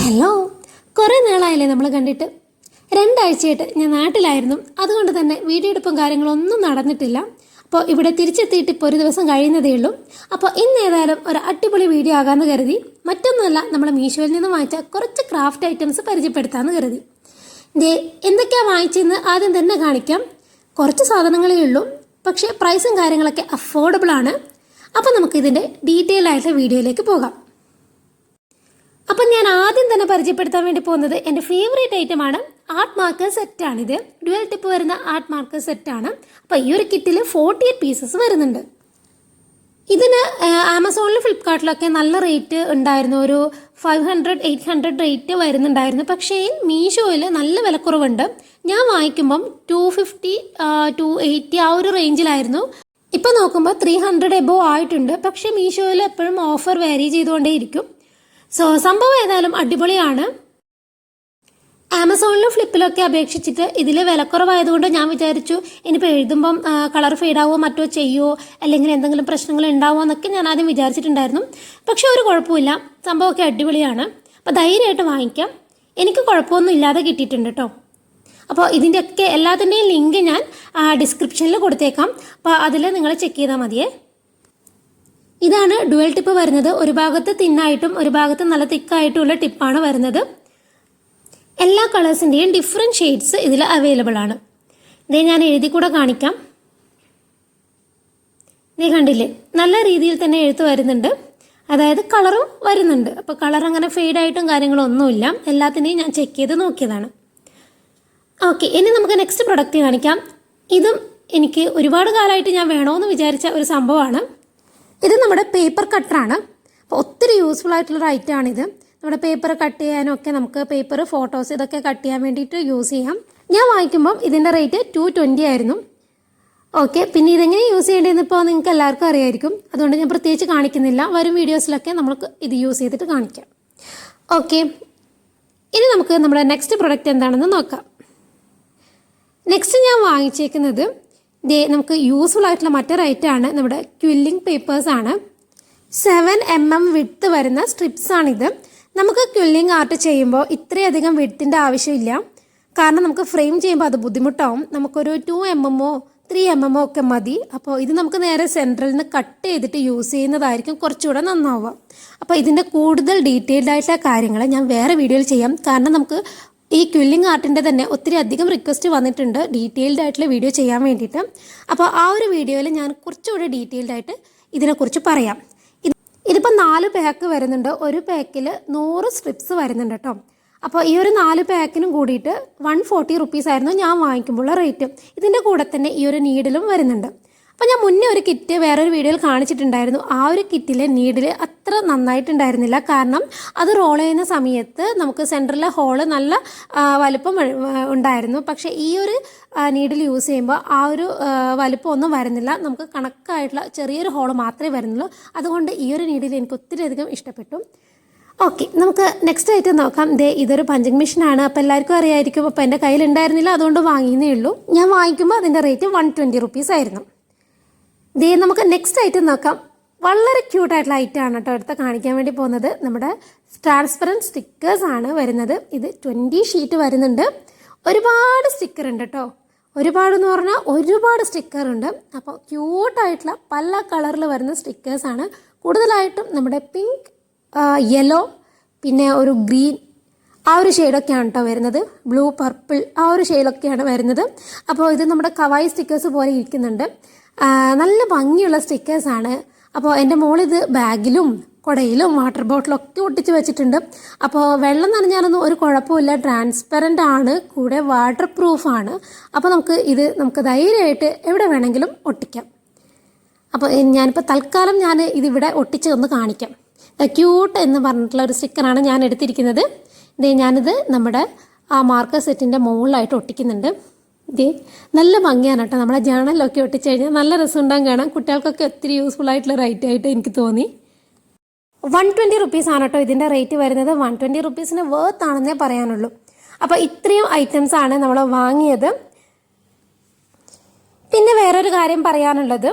Hello, കുറേ നാളായില്ലേ നമ്മൾ കണ്ടിട്ട്. രണ്ടാഴ്ചയായിട്ട് ഞാൻ നാട്ടിലായിരുന്നു. അതുകൊണ്ട് തന്നെ വീഡിയോ എടുപ്പും കാര്യങ്ങളൊന്നും നടന്നിട്ടില്ല. അപ്പോൾ ഇവിടെ തിരിച്ചെത്തിയിട്ട് ഇപ്പോൾ ഒരു ദിവസം കഴിയുന്നതേ ഉള്ളൂ. അപ്പോൾ ഇന്ന് ഏതായാലും ഒരു അടിപൊളി വീഡിയോ ആകാമെന്ന് കരുതി. മറ്റൊന്നുമല്ല, നമ്മൾ മീഷോയിൽ നിന്ന് വാങ്ങിച്ച കുറച്ച് ക്രാഫ്റ്റ് ഐറ്റംസ് പരിചയപ്പെടുത്താമെന്ന് കരുതി. എന്തൊക്കെയാണ് വാങ്ങിച്ചതെന്ന് ആദ്യം തന്നെ കാണിക്കാം. കുറച്ച് സാധനങ്ങളേ ഉള്ളൂ, പക്ഷേ പ്രൈസും കാര്യങ്ങളൊക്കെ അഫോർഡബിൾ ആണ്. അപ്പോൾ നമുക്കിതിൻ്റെ ഡീറ്റെയിൽ ആയിട്ട് വീഡിയോയിലേക്ക് പോകാം. അപ്പം ഞാൻ ആദ്യം തന്നെ പരിചയപ്പെടുത്താൻ വേണ്ടി പോകുന്നത് എൻ്റെ ഫേവറേറ്റ് ഐറ്റമാണ് ആർട്ട് മാർക്കർ സെറ്റാണിത്. ഡ്യുവൽ ടിപ്പ് വരുന്ന ആർട്ട് മാർക്കർ സെറ്റാണ്. അപ്പോൾ ഈ ഒരു കിറ്റിൽ 48 പീസസ് വരുന്നുണ്ട്. ഇതിന് ആമസോണിലും ഫ്ലിപ്കാർട്ടിലൊക്കെ നല്ല റേറ്റ് ഉണ്ടായിരുന്നു. ഒരു 500-800 റേറ്റ് വരുന്നുണ്ടായിരുന്നു. പക്ഷേ മീഷോയിൽ നല്ല വിലക്കുറവുണ്ട്. ഞാൻ വാങ്ങിക്കുമ്പം 250-280 ആ ഒരു റേഞ്ചിലായിരുന്നു. ഇപ്പം നോക്കുമ്പോൾ 300 എബോ ആയിട്ടുണ്ട്. പക്ഷേ മീഷോയിൽ എപ്പോഴും ഓഫർ വേരി ചെയ്തുകൊണ്ടേയിരിക്കും. സംഭവം ഏതായാലും അടിപൊളിയാണ്. ആമസോണിലും ഫ്ലിപ്പിലൊക്കെ അപേക്ഷിച്ചിട്ട് ഇതിൽ വിലക്കുറവായതുകൊണ്ട് ഞാൻ വിചാരിച്ചു ഇനിയിപ്പോൾ എഴുതുമ്പം കളർ ഫെയ്ഡാവോ മറ്റോ ചെയ്യുമോ, അല്ലെങ്കിൽ എന്തെങ്കിലും പ്രശ്നങ്ങൾ ഉണ്ടാവുമോ എന്നൊക്കെ ഞാൻ ആദ്യം വിചാരിച്ചിട്ടുണ്ടായിരുന്നു. പക്ഷേ ഒരു കുഴപ്പമില്ല, സംഭവമൊക്കെ അടിപൊളിയാണ്. അപ്പോൾ ധൈര്യമായിട്ട് വാങ്ങിക്കാം. എനിക്ക് കുഴപ്പമൊന്നും ഇല്ലാതെ കിട്ടിയിട്ടുണ്ട് കേട്ടോ. അപ്പോൾ ഇതിൻ്റെയൊക്കെ എല്ലാത്തിൻ്റെയും ലിങ്ക് ഞാൻ ഡിസ്ക്രിപ്ഷനിൽ കൊടുത്തേക്കാം. അപ്പോൾ അതിൽ നിങ്ങൾ ചെക്ക് ചെയ്താൽ മതിയേ. ഇതാണ് ഡുവൽ ടിപ്പ് വരുന്നത്. ഒരു ഭാഗത്ത് തിന്നായിട്ടും ഒരു ഭാഗത്ത് നല്ല തിക്കായിട്ടുള്ള ടിപ്പാണ് വരുന്നത്. എല്ലാ കളേഴ്സിൻ്റെയും ഡിഫറെൻറ്റ് ഷെയ്ഡ്സ് ഇതിൽ അവൈലബിൾ ആണ്. ഇതേ ഞാൻ എഴുതി കൂടെ കാണിക്കാം. ഇതേ കണ്ടില്ലേ, നല്ല രീതിയിൽ തന്നെ എഴുത്ത് വരുന്നുണ്ട്. അതായത് കളറും വരുന്നുണ്ട്. അപ്പോൾ കളർ അങ്ങനെ ഫെയ്ഡായിട്ടും കാര്യങ്ങളൊന്നുമില്ല. എല്ലാത്തിൻ്റെയും ഞാൻ ചെക്ക് ചെയ്ത് നോക്കിയതാണ്. ഓക്കെ, ഇനി നമുക്ക് നെക്സ്റ്റ് പ്രൊഡക്റ്റ് കാണിക്കാം. ഇതും എനിക്ക് ഒരുപാട് കാലമായിട്ട് ഞാൻ വേണമെന്ന് വിചാരിച്ച ഒരു സംഭവമാണ്. ഇത് നമ്മുടെ പേപ്പർ കട്ടറാണ്. അപ്പോൾ ഒത്തിരി യൂസ്ഫുൾ ആയിട്ടുള്ളൊരു ഐറ്റമാണിത്. നമ്മുടെ പേപ്പർ കട്ട് ചെയ്യാനും ഒക്കെ നമുക്ക് പേപ്പർ, ഫോട്ടോസ് ഇതൊക്കെ കട്ട് ചെയ്യാൻ വേണ്ടിയിട്ട് യൂസ് ചെയ്യാം. ഞാൻ വാങ്ങിക്കുമ്പം ഇതിൻ്റെ റേറ്റ് 220 ആയിരുന്നു. ഓക്കെ, പിന്നെ ഇതെങ്ങനെ യൂസ് ചെയ്യേണ്ടതെന്ന് ഇപ്പോൾ നിങ്ങൾക്ക് എല്ലാവർക്കും അറിയായിരിക്കും. അതുകൊണ്ട് ഞാൻ പ്രത്യേകിച്ച് കാണിക്കുന്നില്ല. വരും വീഡിയോസിലൊക്കെ നമുക്ക് ഇത് യൂസ് ചെയ്തിട്ട് കാണിക്കാം. ഓക്കെ, ഇനി നമുക്ക് നമ്മുടെ നെക്സ്റ്റ് പ്രൊഡക്റ്റ് എന്താണെന്ന് നോക്കാം. നെക്സ്റ്റ് ഞാൻ വാങ്ങിച്ചേക്കുന്നത് നമുക്ക് യൂസ്ഫുൾ ആയിട്ടുള്ള മറ്റൊരു ഐറ്റമാണ്. നമ്മുടെ ക്വില്ലിംഗ് പേപ്പേഴ്സാണ്. 7 mm വിഡ്ത്ത് വരുന്ന സ്ട്രിപ്സാണിത്. നമുക്ക് ക്വില്ലിംഗ് ആർട്ട് ചെയ്യുമ്പോൾ ഇത്രയധികം വിഡ്ത്തിൻ്റെ ആവശ്യമില്ല. കാരണം നമുക്ക് ഫ്രെയിം ചെയ്യുമ്പോൾ അത് ബുദ്ധിമുട്ടാവും. നമുക്കൊരു 2 mm 3 mm ഒക്കെ മതി. അപ്പോൾ ഇത് നമുക്ക് നേരെ സെൻട്രലിൽ നിന്ന് കട്ട് ചെയ്തിട്ട് യൂസ് ചെയ്യുന്നതായിരിക്കും കുറച്ചുകൂടെ നന്നാവുക. അപ്പോൾ ഇതിൻ്റെ കൂടുതൽ ഡീറ്റെയിൽഡ് ആയിട്ടുള്ള കാര്യങ്ങൾ ഞാൻ വേറെ വീഡിയോയിൽ ചെയ്യാം. കാരണം നമുക്ക് ഈ ക്വില്ലിംഗ് ആർട്ടിൻ്റെ തന്നെ ഒത്തിരി അധികം റിക്വസ്റ്റ് വന്നിട്ടുണ്ട് ഡീറ്റെയിൽഡ് ആയിട്ടുള്ള വീഡിയോ ചെയ്യാൻ വേണ്ടിയിട്ട്. അപ്പോൾ ആ ഒരു വീഡിയോയിൽ ഞാൻ കുറച്ചുകൂടി ഡീറ്റെയിൽഡ് ആയിട്ട് ഇതിനെക്കുറിച്ച് പറയാം. ഇതിപ്പോൾ 4 പാക്ക് വരുന്നുണ്ട്. ഒരു പാക്കിൽ 100 സ്ട്രിപ്സ് വരുന്നുണ്ട് കേട്ടോ. അപ്പോൾ ഈ ഒരു 4 പാക്കിനും കൂടിയിട്ട് 140 റുപ്പീസ് ആയിരുന്നു ഞാൻ വാങ്ങിക്കുമ്പോൾ റേറ്റ്. ഇതിൻ്റെ കൂടെ തന്നെ ഈ ഒരു നീഡിലും വരുന്നുണ്ട്. അപ്പോൾ ഞാൻ മുന്നേ ഒരു കിറ്റ് വേറൊരു വീഡിയോയിൽ കാണിച്ചിട്ടുണ്ടായിരുന്നു. ആ ഒരു കിറ്റിലെ നീഡിൽ അത്ര നന്നായിട്ടുണ്ടായിരുന്നില്ല. കാരണം അത് റോൾ ചെയ്യുന്ന സമയത്ത് നമുക്ക് സെൻറ്ററിലെ ഹോള് നല്ല വലുപ്പം ഉണ്ടായിരുന്നു. പക്ഷേ ഈ ഒരു നീഡിൽ യൂസ് ചെയ്യുമ്പോൾ ആ ഒരു വലുപ്പം ഒന്നും വരുന്നില്ല. നമുക്ക് കണക്കായിട്ടുള്ള ചെറിയൊരു ഹോള് മാത്രമേ വരുന്നുള്ളൂ. അതുകൊണ്ട് ഈ ഒരു നീഡിൽ എനിക്ക് ഒത്തിരി അധികം ഇഷ്ടപ്പെട്ടു. ഓക്കെ, നമുക്ക് നെക്സ്റ്റ് ഐറ്റം നോക്കാം. ഇതൊരു പഞ്ചിങ് മെഷീനാണ്. അപ്പോൾ എല്ലാവർക്കും അറിയായിരിക്കും. അപ്പോൾ എൻ്റെ കയ്യിലുണ്ടായിരുന്നില്ല, അതുകൊണ്ട് വാങ്ങിയതേ ഉള്ളൂ. ഞാൻ വാങ്ങിക്കുമ്പോൾ അതിൻ്റെ റേറ്റ് 120 റുപ്പീസ് ആയിരുന്നു. നമുക്ക് നെക്സ്റ്റ് ഐറ്റം നോക്കാം. വളരെ ക്യൂട്ടായിട്ടുള്ള ഐറ്റമാണ് കേട്ടോ അടുത്ത കാണിക്കാൻ വേണ്ടി പോകുന്നത്. നമ്മുടെ ട്രാൻസ്പെറൻറ്റ് സ്റ്റിക്കേഴ്സാണ് വരുന്നത്. ഇത് 20 ഷീറ്റ് വരുന്നുണ്ട്. ഒരുപാട് സ്റ്റിക്കർ ഉണ്ട് കേട്ടോ. ഒരുപാടെന്ന് പറഞ്ഞാൽ ഒരുപാട് സ്റ്റിക്കർ ഉണ്ട്. അപ്പോൾ ക്യൂട്ടായിട്ടുള്ള പല കളറിൽ വരുന്ന സ്റ്റിക്കേഴ്സാണ്. കൂടുതലായിട്ടും നമ്മുടെ പിങ്ക്, യെല്ലോ, പിന്നെ ഒരു ഗ്രീൻ, ആ ഒരു ഷെയ്ഡൊക്കെയാണ് കേട്ടോ വരുന്നത്. ബ്ലൂ, പർപ്പിൾ, ആ ഒരു ഷെയ്ഡൊക്കെയാണ് വരുന്നത്. അപ്പോൾ ഇത് നമ്മുടെ കവായി സ്റ്റിക്കേഴ്സ് പോലെ ഇരിക്കുന്നുണ്ട്. നല്ല ഭംഗിയുള്ള സ്റ്റിക്കേഴ്സാണ്. അപ്പോൾ എൻ്റെ മോളിത് ബാഗിലും കുടയിലും വാട്ടർ ബോട്ടിലൊക്കെ ഒട്ടിച്ച് വെച്ചിട്ടുണ്ട്. അപ്പോൾ വെള്ളം നനഞ്ഞാലൊന്നും ഒരു കുഴപ്പമില്ല. ട്രാൻസ്പെറൻ്റ് ആണ്, കൂടെ വാട്ടർ പ്രൂഫാണ്. അപ്പോൾ നമുക്ക് ധൈര്യമായിട്ട് എവിടെ വേണമെങ്കിലും ഒട്ടിക്കാം. അപ്പോൾ ഞാനിപ്പോൾ തൽക്കാലം ഇതിവിടെ ഒട്ടിച്ച് ഒന്ന് കാണിക്കാം. ക്യൂട്ട് എന്ന് പറഞ്ഞിട്ടുള്ള ഒരു സ്റ്റിക്കറാണ് ഞാൻ എടുത്തിരിക്കുന്നത്. ഞാനിത് നമ്മുടെ ആ മാർക്കർ സെറ്റിൻ്റെ മുകളിലായിട്ട് ഒട്ടിക്കുന്നുണ്ട്. നല്ല ഭംഗിയാണ് കേട്ടോ. നമ്മളെ ജേണലിലൊക്കെ ഒട്ടിച്ച് കഴിഞ്ഞാൽ നല്ല രസമുണ്ടാകും കാണാൻ. കുട്ടികൾക്കൊക്കെ ഒത്തിരി യൂസ്ഫുൾ ആയിട്ടുള്ള റേറ്റ് ആയിട്ട് എനിക്ക് തോന്നി. 120 റുപ്പീസ് ആണ് കേട്ടോ ഇതിൻ്റെ റേറ്റ് വരുന്നത്. 120 റുപ്പീസിന് വർത്ത് ആണെന്നേ പറയാനുള്ളൂ. അപ്പോൾ ഇത്രയും ഐറ്റംസ് ആണ് നമ്മൾ വാങ്ങിയത്. പിന്നെ വേറൊരു കാര്യം പറയാനുള്ളത്,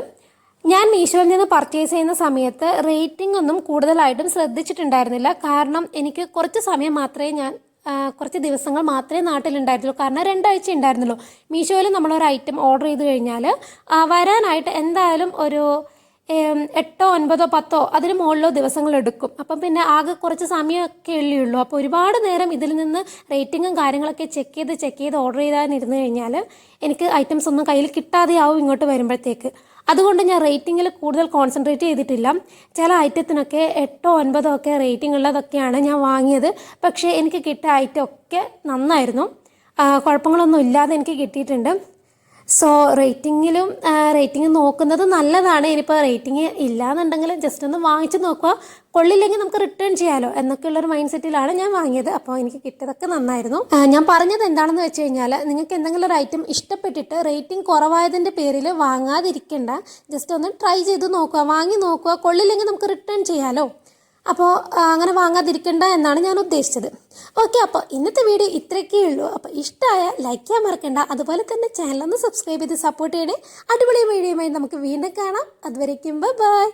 ഞാൻ മീഷോയിൽ നിന്ന് പർച്ചേസ് ചെയ്യുന്ന സമയത്ത് റേറ്റിംഗ് ഒന്നും കൂടുതലായിട്ടും ശ്രദ്ധിച്ചിട്ടുണ്ടായിരുന്നില്ല. കാരണം എനിക്ക് കുറച്ച് സമയം മാത്രമേ കുറച്ച് ദിവസങ്ങൾ മാത്രമേ നാട്ടിലുണ്ടായിരുന്നുള്ളൂ. കാരണം 2 ആഴ്ച ഉണ്ടായിരുന്നുള്ളൂ. മീഷോയിൽ നമ്മളൊരു ഐറ്റം ഓർഡർ ചെയ്ത് കഴിഞ്ഞാൽ വരാനായിട്ട് എന്തായാലും ഒരു 8, 9, 10 അതിന് മുകളിലോ ദിവസങ്ങൾ എടുക്കും. അപ്പം പിന്നെ ആകെ കുറച്ച് സമയമൊക്കെ ഉള്ളൂ. അപ്പോൾ ഒരുപാട് നേരം ഇതിൽ നിന്ന് റേറ്റിങ്ങും കാര്യങ്ങളൊക്കെ ചെക്ക് ചെയ്ത് ഓർഡർ ചെയ്താനിരുന്ന് കഴിഞ്ഞാൽ എനിക്ക് ഐറ്റംസ് ഒന്നും കയ്യിൽ കിട്ടാതെയാവും ഇങ്ങോട്ട് വരുമ്പോഴത്തേക്ക്. അതുകൊണ്ട് ഞാൻ റേറ്റിങ്ങിൽ കൂടുതൽ കോൺസെൻട്രേറ്റ് ചെയ്തിട്ടില്ല. ചില ഐറ്റത്തിനൊക്കെ 8, 9 ഒക്കെ റേറ്റിംഗ് ഉള്ളതൊക്കെയാണ് ഞാൻ വാങ്ങിയത്. പക്ഷേ എനിക്ക് കിട്ടിയ ഐറ്റം ഒക്കെ നന്നായിരുന്നു, കുഴപ്പങ്ങളൊന്നും ഇല്ലാതെ എനിക്ക് കിട്ടിയിട്ടുണ്ട്. സോ റേറ്റിംഗ് നോക്കുന്നത് നല്ലതാണ്. ഇനിയിപ്പോൾ റേറ്റിംഗ് ഇല്ലയെന്നുണ്ടെങ്കിൽ ജസ്റ്റ് ഒന്ന് വാങ്ങിച്ച് നോക്കുക, കൊള്ളില്ലെങ്കിൽ നമുക്ക് റിട്ടേൺ ചെയ്യാമല്ലോ എന്നൊക്കെയുള്ളൊരു മൈൻഡ് സെറ്റിലാണ് ഞാൻ വാങ്ങിയത്. അപ്പോൾ എനിക്ക് കിട്ടിയതൊക്കെ നന്നായിരുന്നു. ഞാൻ പറഞ്ഞത് എന്താണെന്ന് വെച്ച് കഴിഞ്ഞാൽ, നിങ്ങൾക്ക് എന്തെങ്കിലും ഒരു ഐറ്റം ഇഷ്ടപ്പെട്ടിട്ട് റേറ്റിംഗ് കുറവായതിൻ്റെ പേരിൽ വാങ്ങാതിരിക്കേണ്ട. ജസ്റ്റ് ഒന്ന് ട്രൈ ചെയ്ത് നോക്കുക, വാങ്ങി നോക്കുക, കൊള്ളില്ലെങ്കിൽ നമുക്ക് റിട്ടേൺ ചെയ്യാമല്ലോ. അപ്പോൾ അങ്ങനെ വാങ്ങാതിരിക്കേണ്ട എന്നാണ് ഞാൻ ഉദ്ദേശിച്ചത്. ഓക്കെ, അപ്പോൾ ഇന്നത്തെ വീഡിയോ ഇത്രയൊക്കെ ഉള്ളൂ. അപ്പോൾ ഇഷ്ടമായ ലൈക്ക് ചെയ്യാൻ മറക്കണ്ട. അതുപോലെ തന്നെ ചാനലൊന്ന് സബ്സ്ക്രൈബ് ചെയ്ത് സപ്പോർട്ട് ചെയ്യണേ. അടിപൊളി വീഡിയോയുമായി നമുക്ക് വീണ്ടും കാണാം. അതുവരേക്കും ബൈ.